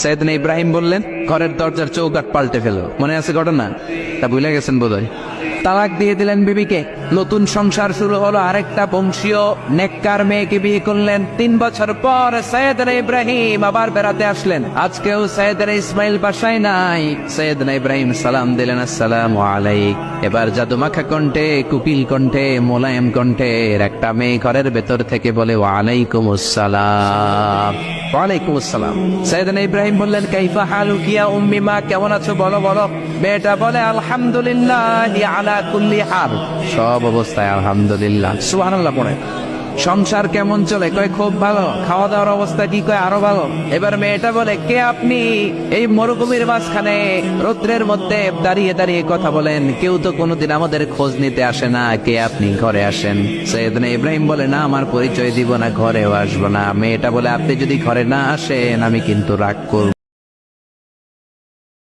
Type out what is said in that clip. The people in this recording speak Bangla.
সাইয়েদনা ইব্রাহিম বললেন, ঘরের দরজার চৌকাঠ পাল্টে ফেলো। মনে আছে ঘটনা? তা ভুলে গেছেন বোধহয়। তালাক দিয়ে দিলেন বিবিকে। নতুন সংসার শুরু হলো। আরেকটা বংশীয় নেককার মেয়েকে বিয়ে করলেন। 3 বছর পর সাইয়েদনা ইব্রাহিম আবার বেড়াতে আসলেন। আজকেও সাইয়েদনা ইসমাইল বাসায় নাই। সাইয়েদনা ইব্রাহিম সালাম দিলেন, আসসালামু আলাইক। এবার জাদুমাখা কণ্ঠে, কুকিল কণ্ঠে, মোলায়েম কণ্ঠের একটা মেয়ে ঘরের ভেতর থেকে বলে, ওয়ালাইকুম আসসালাম। ওয়ালাইকুম আসসালাম। সাইয়েদনা ইব্রাহিম বললেন, কাইফা হালুকি ইয়া উম্মি, মা কেমন আছো বলো বলো। মেয়েটা বলে, আলহামদুলিল্লাহ আলা কুল্লি হাল, সব অবস্থায় আলহামদুলিল্লাহ। সুবহানাল্লাহ পড়ে। সংসার কেমন চলে? কয় খুব ভালো। খাওয়া দাওয়ার অবস্থা কি? কয় আরো ভালো। এবার মেয়েটা বলে, কে আপনি? এই মরুভূমির মাঝখানে রৌদ্রের মধ্যে দাঁড়িয়ে দাঁড়িয়ে কথা বলেন, কেউ তো কোনোদিন আমাদের খোঁজ নিতে আসে না, কে আপনি? ঘরে আসেন। সাইয়েদনা ইব্রাহিম বলে, না, আমার পরিচয় দিব না, ঘরেও আসবো না। মেয়েটা বলে, আপনি যদি ঘরে না আসেন আমি কিন্তু রাগ করব।